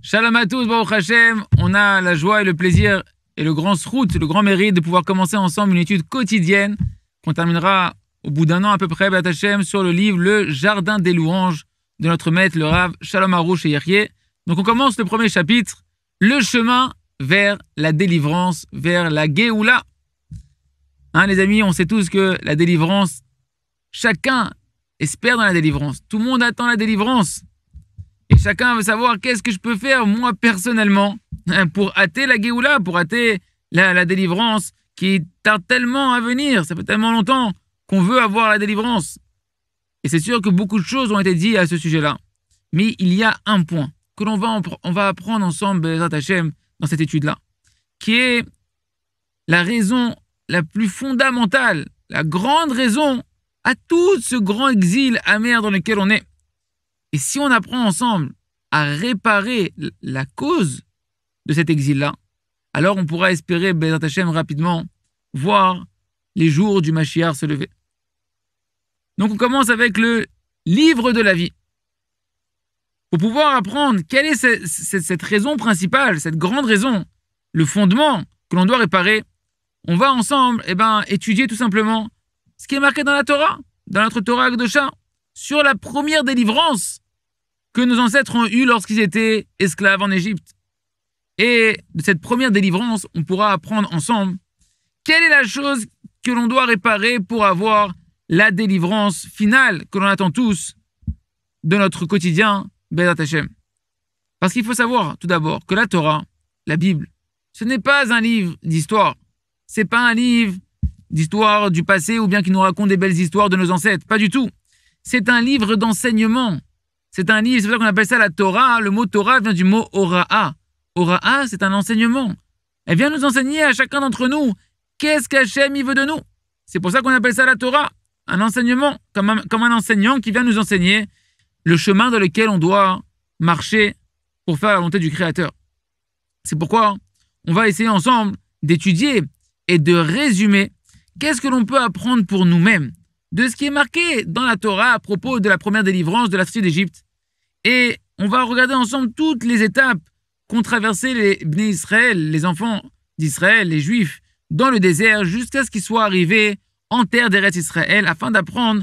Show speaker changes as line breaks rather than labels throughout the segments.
Shalom à tous, Baruch Hashem. On a la joie et le plaisir et le grand srout, le grand mérite de pouvoir commencer ensemble une étude quotidienne qu'on terminera au bout d'un an à peu près, Baruch Hashem, sur le livre Le Jardin des louanges de notre maître, le Rav Shalom Arouche et Yehyeh. Donc on commence le premier chapitre, le chemin vers la délivrance, vers la Géoula. Les amis, on sait tous que la délivrance, chacun espère dans la délivrance. Tout le monde attend la délivrance. Et chacun veut savoir qu'est-ce que je peux faire, moi, personnellement, pour hâter la Géoula, pour hâter la délivrance qui tarde tellement à venir. Ça fait tellement longtemps qu'on veut avoir la délivrance. Et c'est sûr que beaucoup de choses ont été dites à ce sujet-là. Mais il y a un point que on va apprendre ensemble, Bezrat Hashem, dans cette étude-là, qui est la raison la plus fondamentale, la grande raison à tout ce grand exil amer dans lequel on est. Et si on apprend ensemble à réparer la cause de cet exil-là, alors on pourra espérer, Bezrat Hashem, rapidement, voir les jours du Mashiach se lever. Donc on commence avec le livre de la vie. Pour pouvoir apprendre quelle est cette raison principale, cette grande raison, le fondement que l'on doit réparer, on va ensemble étudier tout simplement ce qui est marqué dans la Torah, dans notre Torah Akdosha, sur la première délivrance que nos ancêtres ont eue lorsqu'ils étaient esclaves en Égypte. Et de cette première délivrance, on pourra apprendre ensemble quelle est la chose que l'on doit réparer pour avoir la délivrance finale que l'on attend tous de notre quotidien, Bezrat Hashem. Parce qu'il faut savoir, tout d'abord, que la Torah, la Bible, ce n'est pas un livre d'histoire. C'est pas un livre d'histoire du passé ou bien qui nous raconte des belles histoires de nos ancêtres. Pas du tout. C'est un livre d'enseignement. C'est un livre, c'est pour ça qu'on appelle ça la Torah. Le mot Torah vient du mot Hora'a. Hora'a, c'est un enseignement. Elle vient nous enseigner à chacun d'entre nous qu'est-ce qu'Hachem il veut de nous. C'est pour ça qu'on appelle ça la Torah. Un enseignement, comme un enseignant qui vient nous enseigner le chemin dans lequel on doit marcher pour faire la volonté du Créateur. C'est pourquoi on va essayer ensemble d'étudier et de résumer qu'est-ce que l'on peut apprendre pour nous-mêmes de ce qui est marqué dans la Torah à propos de la première délivrance de la sortie d'Égypte. Et on va regarder ensemble toutes les étapes qu'ont traversées les Bnei Israël, les enfants d'Israël, les Juifs, dans le désert jusqu'à ce qu'ils soient arrivés en terre d'Eretz Israël afin d'apprendre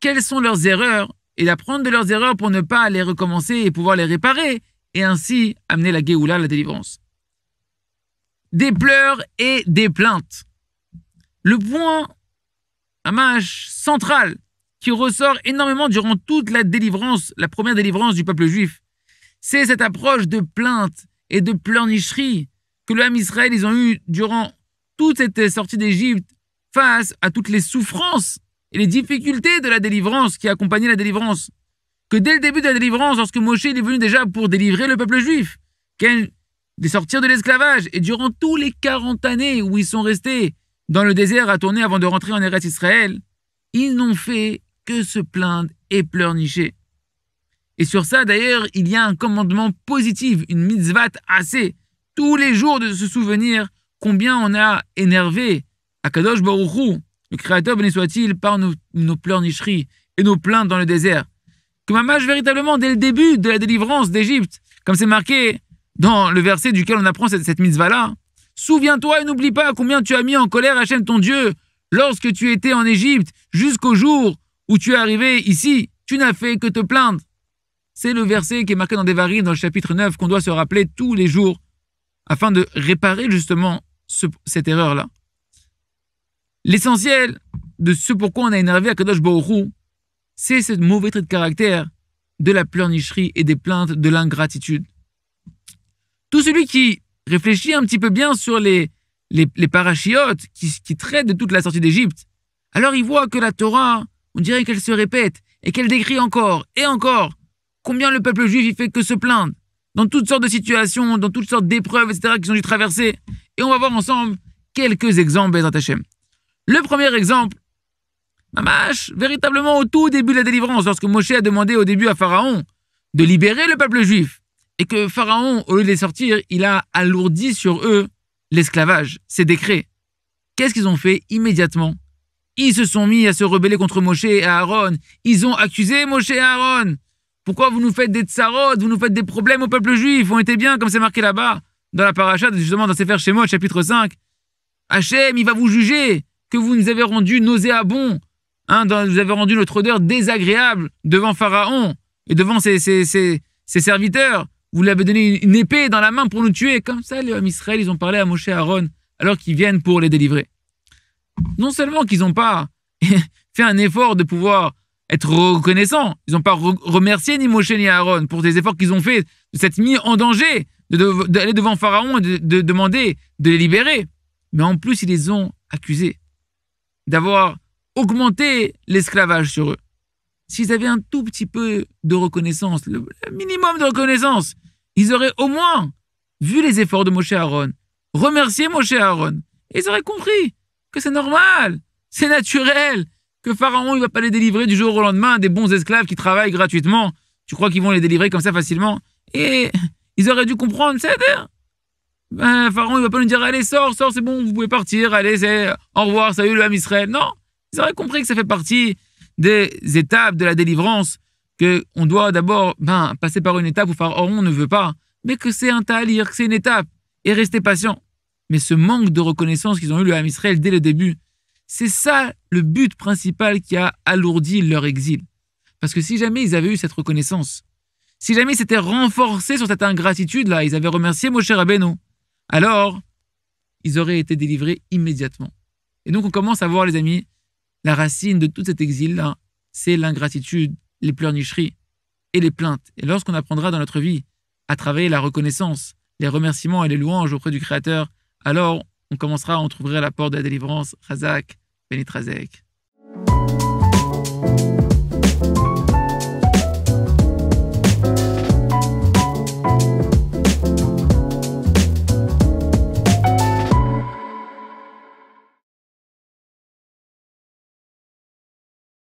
quelles sont leurs erreurs et d'apprendre de leurs erreurs pour ne pas les recommencer et pouvoir les réparer et ainsi amener la Géoula, la délivrance. Des pleurs et des plaintes. Le point central qui ressort énormément durant toute la délivrance, la première délivrance du peuple juif, c'est cette approche de plainte et de pleurnicherie que le Ham Israël ils ont eu durant toute cette sortie d'Égypte face à toutes les souffrances et les difficultés de la délivrance qui accompagnaient la délivrance. Que dès le début de la délivrance, lorsque Moshe est venu déjà pour délivrer le peuple juif, de sortir de l'esclavage, et durant tous les 40 années où ils sont restés dans le désert à tourner avant de rentrer en Eretz Israël, ils n'ont fait que se plaindre et pleurnicher. Et sur ça, d'ailleurs, il y a un commandement positif, une mitzvah assez, tous les jours de se souvenir combien on a énervé Akadosh Baruch Hu, le Créateur béni soit-il, par nos pleurnicheries et nos plaintes dans le désert. Que mamash véritablement, dès le début de la délivrance d'Égypte, comme c'est marqué dans le verset duquel on apprend cette mitzvah-là, souviens-toi et n'oublie pas combien tu as mis en colère Hachem ton Dieu lorsque tu étais en Égypte jusqu'au jour où tu es arrivé ici. Tu n'as fait que te plaindre. C'est le verset qui est marqué dans Devarim, dans le chapitre 9, qu'on doit se rappeler tous les jours afin de réparer justement cette erreur-là. L'essentiel de ce pourquoi on a énervé Akadosh Baruch Hu, c'est ce mauvais trait de caractère de la pleurnicherie et des plaintes de l'ingratitude. Tout celui qui réfléchit un petit peu bien sur les parachiotes qui traitent de toute la sortie d'Égypte, alors il voit que la Torah, on dirait qu'elle se répète et qu'elle décrit encore et encore combien le peuple juif il fait que se plaindre dans toutes sortes de situations, dans toutes sortes d'épreuves, etc. qu'ils ont dû traverser. Et on va voir ensemble quelques exemples, Bezrat Hashem. Le premier exemple, véritablement au tout début de la délivrance, lorsque Moshe a demandé au début à Pharaon de libérer le peuple juif, et que Pharaon, au lieu de les sortir, il a alourdi sur eux l'esclavage, ses décrets. Qu'est-ce qu'ils ont fait immédiatement? Ils se sont mis à se rebeller contre Moshe et Aaron. Ils ont accusé Moshe et Aaron Pourquoi vous nous faites des tsarot, vous nous faites des problèmes au peuple juif? On était bien, comme c'est marqué là-bas, dans la paracha, justement dans Sefer Shemot, chapitre 5. Hachem, il va vous juger que vous nous avez rendu nauséabonds, vous avez rendu notre odeur désagréable devant Pharaon et devant ses serviteurs. Vous lui avez donné une épée dans la main pour nous tuer. Comme ça, les hommes Israël, ils ont parlé à Moshe et Aaron alors qu'ils viennent pour les délivrer. Non seulement qu'ils n'ont pas fait un effort de pouvoir être reconnaissants, ils n'ont pas remercié ni Moshe ni Aaron pour des efforts qu'ils ont fait, de s'être mis en danger, d'aller devant Pharaon et de demander de les libérer. Mais en plus, ils les ont accusés d'avoir augmenté l'esclavage sur eux. S'ils avaient un tout petit peu de reconnaissance, le minimum de reconnaissance, ils auraient au moins vu les efforts de Moshe et Aaron, remercié Moshe et Aaron, et ils auraient compris que c'est normal, c'est naturel, que Pharaon il va pas les délivrer du jour au lendemain, des bons esclaves qui travaillent gratuitement. Tu crois qu'ils vont les délivrer comme ça facilement? Et ils auraient dû comprendre, c'est-à-dire, Pharaon il va pas nous dire allez sors, c'est bon, vous pouvez partir, allez, c'est au revoir, salut le Ham Israël. Non, ils auraient compris que ça fait partie des étapes de la délivrance, qu'on doit d'abord passer par une étape où Pharaon ne veut pas, mais que c'est un talir, que c'est une étape, et rester patient. Mais ce manque de reconnaissance qu'ils ont eu le Ham Israël dès le début, c'est ça le but principal qui a alourdi leur exil. Parce que si jamais ils avaient eu cette reconnaissance, si jamais ils s'étaient renforcés sur cette ingratitude-là, ils avaient remercié Moshe Rabbeinu, alors ils auraient été délivrés immédiatement. Et donc on commence à voir, les amis, la racine de tout cet exil-là, c'est l'ingratitude, les pleurnicheries et les plaintes. Et lorsqu'on apprendra dans notre vie à travailler la reconnaissance, les remerciements et les louanges auprès du Créateur, alors on commencera à entrouvrir la porte de la délivrance. Chazak, Benit Razek.